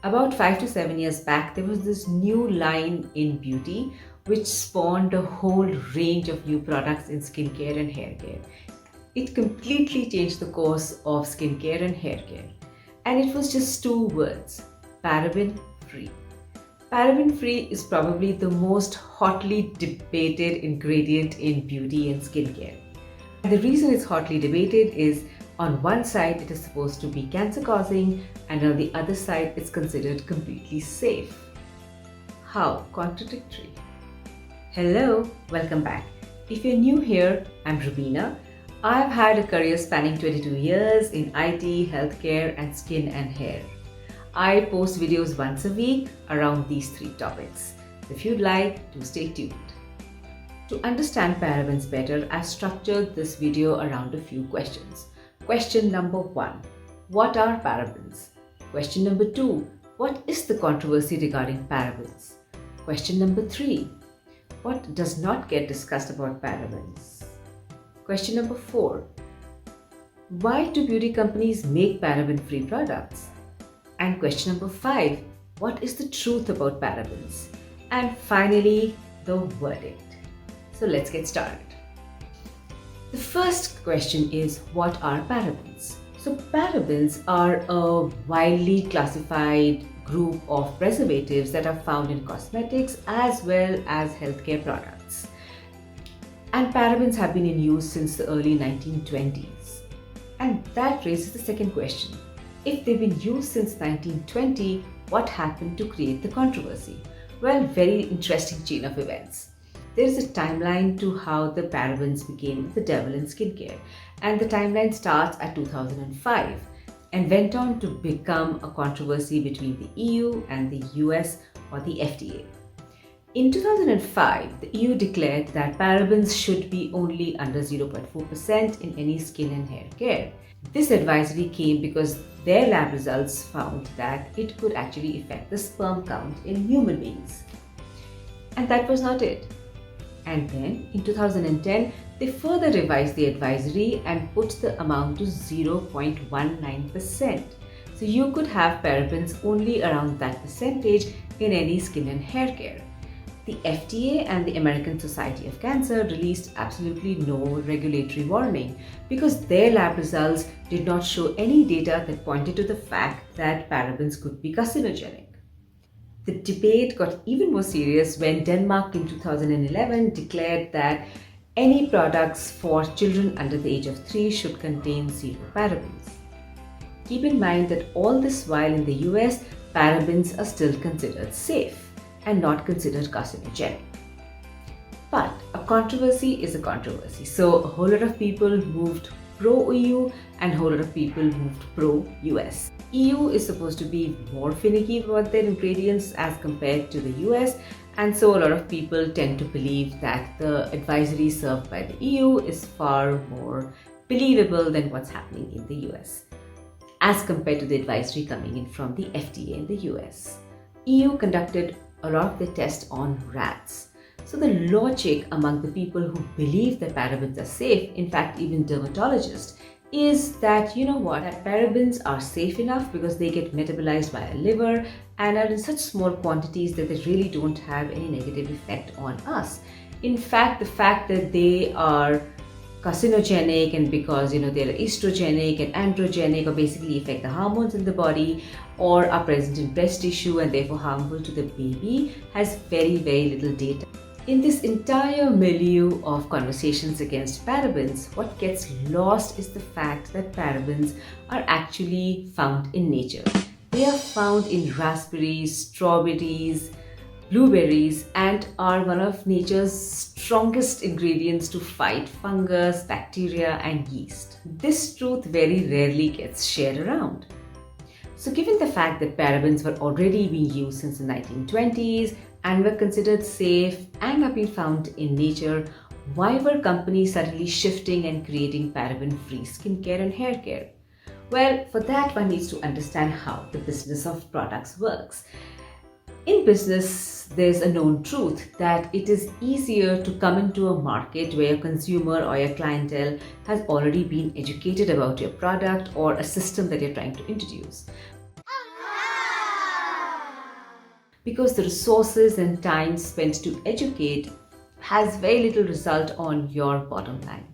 About 5 to 7 years back, there was this new line in beauty which spawned a whole range of new products in skincare and hair care. It completely changed the course of skincare and hair care. And it was just two words: paraben free. Paraben free is probably the most hotly debated ingredient in beauty and skincare. And the reason it's hotly debated is on one side it is supposed to be cancer causing, and on the other side it's considered completely safe. How contradictory. Hello, welcome back. If you're new here, I'm Rubina. I've had a career spanning 22 years in IT, healthcare, and skin and hair. I post videos once a week around these three topics. If you'd like, do stay tuned. To understand parabens better, I've structured this video around a few questions. Question number 1. What are parabens? Question number 2. What is the controversy regarding parabens? Question number 3. What does not get discussed about parabens? Question number 4. Why do beauty companies make paraben-free products? And question number 5. What is the truth about parabens? And finally, the verdict. So let's get started. The first question is, what are parabens? So parabens are a widely classified group of preservatives that are found in cosmetics as well as healthcare products. And parabens have been in use since the early 1920s. And that raises the second question. If they've been used since 1920, what happened to create the controversy? Well, very interesting chain of events. There is a timeline to how the parabens became the devil in skincare, and the timeline starts at 2005 and went on to become a controversy between the EU and the US, or the FDA. In 2005, the EU declared that parabens should be only under 0.4% in any skin and hair care. This advisory came because their lab results found that it could actually affect the sperm count in human beings. And that was not it. And then in 2010, they further revised the advisory and put the amount to 0.19%. So you could have parabens only around that percentage in any skin and hair care. The FDA and the American Society of Cancer released absolutely no regulatory warning because their lab results did not show any data that pointed to the fact that parabens could be carcinogenic. The debate got even more serious when Denmark in 2011 declared that any products for children under the age of 3 should contain zero parabens. Keep in mind that all this while in the US, parabens are still considered safe and not considered carcinogenic. But a controversy is a controversy. So a whole lot of people moved pro-EU and a whole lot of people moved pro-US. EU is supposed to be more finicky about their ingredients as compared to the US, and so a lot of people tend to believe that the advisory served by the EU is far more believable than what's happening in the US, as compared to the advisory coming in from the FDA in the US. EU conducted a lot of their tests on rats. So the logic among the people who believe that parabens are safe, in fact even dermatologists, is that that parabens are safe enough because they get metabolized by our liver and are in such small quantities that they really don't have any negative effect on us. In fact, the fact that they are carcinogenic and because they're estrogenic and androgenic, or basically affect the hormones in the body, or are present in breast tissue and therefore harmful to the baby, has very, very little data. In this entire milieu of conversations against parabens, what gets lost is the fact that parabens are actually found in nature. They are found in raspberries, strawberries, blueberries, and are one of nature's strongest ingredients to fight fungus, bacteria, and yeast. This truth very rarely gets shared around. So given the fact that parabens were already being used since the 1920s and were considered safe and have been found in nature, why were companies suddenly shifting and creating paraben-free skincare and hair care? Well, for that one needs to understand how the business of products works. In business, there's a known truth that it is easier to come into a market where your consumer or your clientele has already been educated about your product or a system that you're trying to introduce. because the resources and time spent to educate has very little result on your bottom line.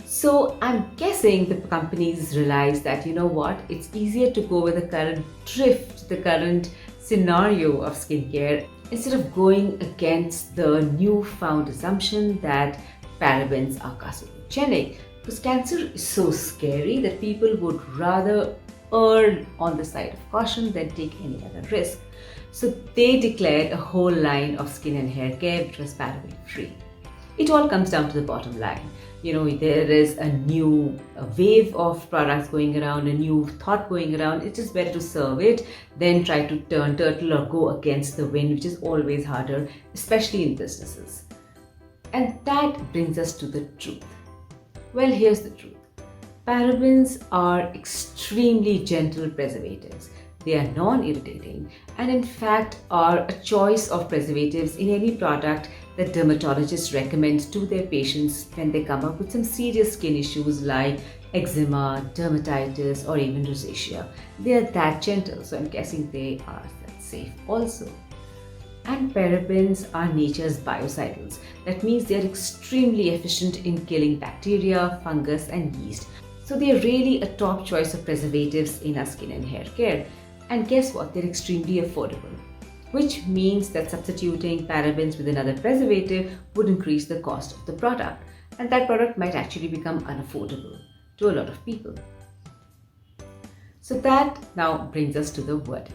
So I'm guessing the companies realize that, you know what, it's easier to go with the current drift, the current scenario of skincare, instead of going against the newfound assumption that parabens are carcinogenic. Because cancer is so scary that people would rather err on the side of caution than take any other risk. So they declared a whole line of skin and hair care which was paraben free. It all comes down to the bottom line. You know, there is a new wave of products going around, a new thought going around. It's just better to serve it than try to turn turtle or go against the wind, which is always harder, especially in businesses. And that brings us to the truth. Well, here's the truth. Parabens are extremely gentle preservatives. They are non-irritating and in fact are a choice of preservatives in any product that dermatologists recommend to their patients when they come up with some serious skin issues like eczema, dermatitis, or even rosacea. They are that gentle, so I'm guessing they are that safe also. And parabens are nature's biocidals. That means they are extremely efficient in killing bacteria, fungus, and yeast. So they are really a top choice of preservatives in our skin and hair care. And guess what? They're extremely affordable, which means that substituting parabens with another preservative would increase the cost of the product, and that product might actually become unaffordable to a lot of people. So that now brings us to the verdict.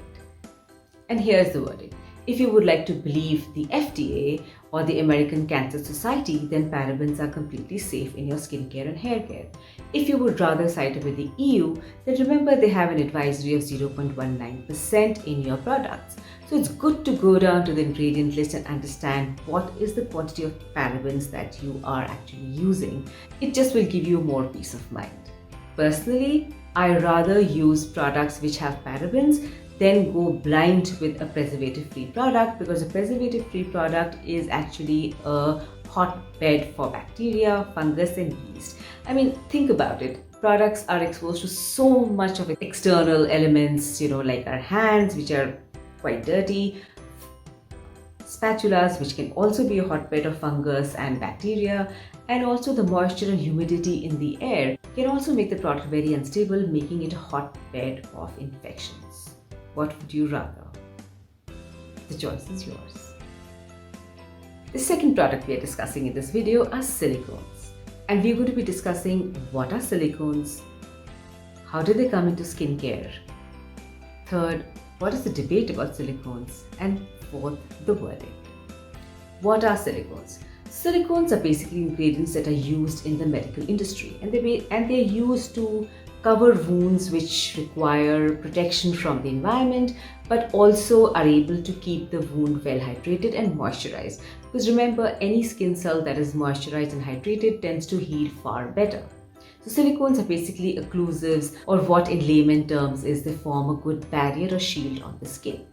And here's the verdict. If you would like to believe the FDA or the American Cancer Society, then parabens are completely safe in your skincare and hair care. If you would rather side with the EU, then remember they have an advisory of 0.19% in your products. So it's good to go down to the ingredient list and understand what is the quantity of parabens that you are actually using. It just will give you more peace of mind. Personally, I rather use products which have parabens then go blind with a preservative-free product, because a preservative-free product is actually a hotbed for bacteria, fungus, and yeast. I mean, think about it. Products are exposed to so much of external elements, like our hands, which are quite dirty, spatulas, which can also be a hotbed of fungus and bacteria, and also the moisture and humidity in the air can also make the product very unstable, making it a hotbed of infections. What would you rather? The choice is yours. The second product we are discussing in this video are silicones. And we're going to be discussing what are silicones, how do they come into skincare, third, what is the debate about silicones, and fourth, the verdict. What are silicones? Silicones are basically ingredients that are used in the medical industry, and they're used to cover wounds which require protection from the environment, but also are able to keep the wound well hydrated and moisturized. Because remember, any skin cell that is moisturized and hydrated tends to heal far better. So silicones are basically occlusives, or what in layman terms is they form a good barrier or shield on the skin.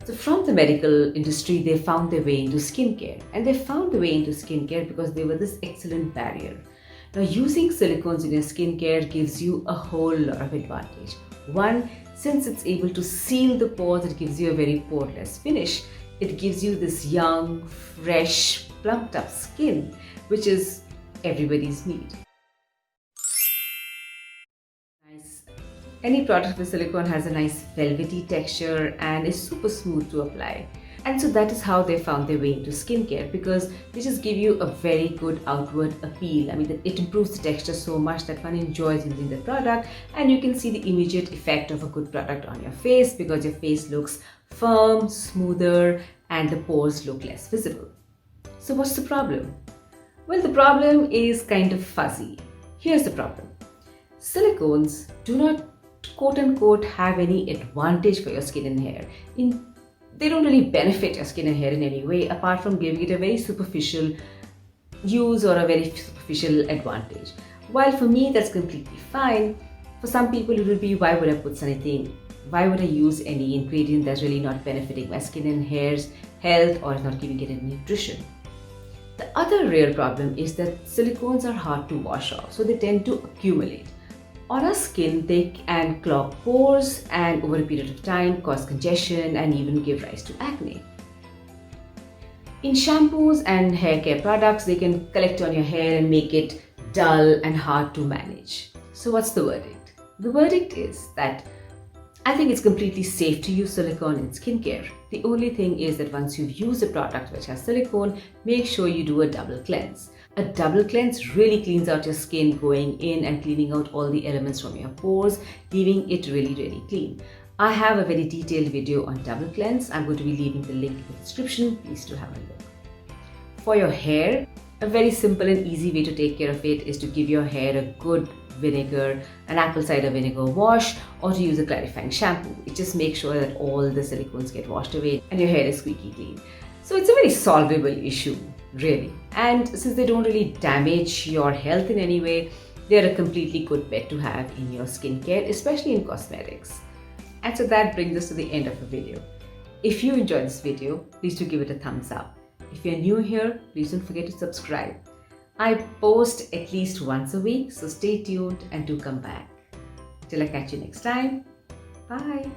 So from the medical industry, they found their way into skincare, and they found their way into skincare because they were this excellent barrier. Now, using silicones in your skincare gives you a whole lot of advantage. One, since it's able to seal the pores, it gives you a very poreless finish. It gives you this young, fresh, plumped up skin, which is everybody's need. Any product with silicone has a nice velvety texture and is super smooth to apply. And so that is how they found their way into skincare, because they just give you a very good outward appeal. I mean, it improves the texture so much that one enjoys using the product, and you can see the immediate effect of a good product on your face because your face looks firm, smoother, and the pores look less visible. So what's the problem? Well, the problem is kind of fuzzy. Here's the problem. Silicones do not quote-unquote have any advantage for your skin and hair. They don't really benefit your skin and hair in any way, apart from giving it a very superficial use or a very superficial advantage. While for me that's completely fine, for some people it will be, why would I put anything? Why would I use any ingredient that's really not benefiting my skin and hair's health or is not giving it any nutrition? The other real problem is that silicones are hard to wash off, so they tend to accumulate. On our skin, they can clog pores and over a period of time cause congestion and even give rise to acne. In shampoos and hair care products, they can collect on your hair and make it dull and hard to manage. So what's the verdict? The verdict is that I think it's completely safe to use silicone in skincare. The only thing is that once you've used a product which has silicone, make sure you do a double cleanse. A double cleanse really cleans out your skin, going in and cleaning out all the elements from your pores, leaving it really clean. I have a very detailed video on double cleanse. I'm going to be leaving the link in the description. Please do have a look. For your hair, a very simple and easy way to take care of it is to give your hair a good vinegar, an apple cider vinegar wash, or to use a clarifying shampoo. It just makes sure that all the silicones get washed away and your hair is squeaky clean. So it's a very solvable issue, really. And since they don't really damage your health in any way, they're a completely good bet to have in your skincare, especially in cosmetics. And so that brings us to the end of the video. If you enjoyed this video, please do give it a thumbs up. If you're new here, please don't forget to subscribe. I post at least once a week, so stay tuned and do come back. Till I catch you next time. Bye.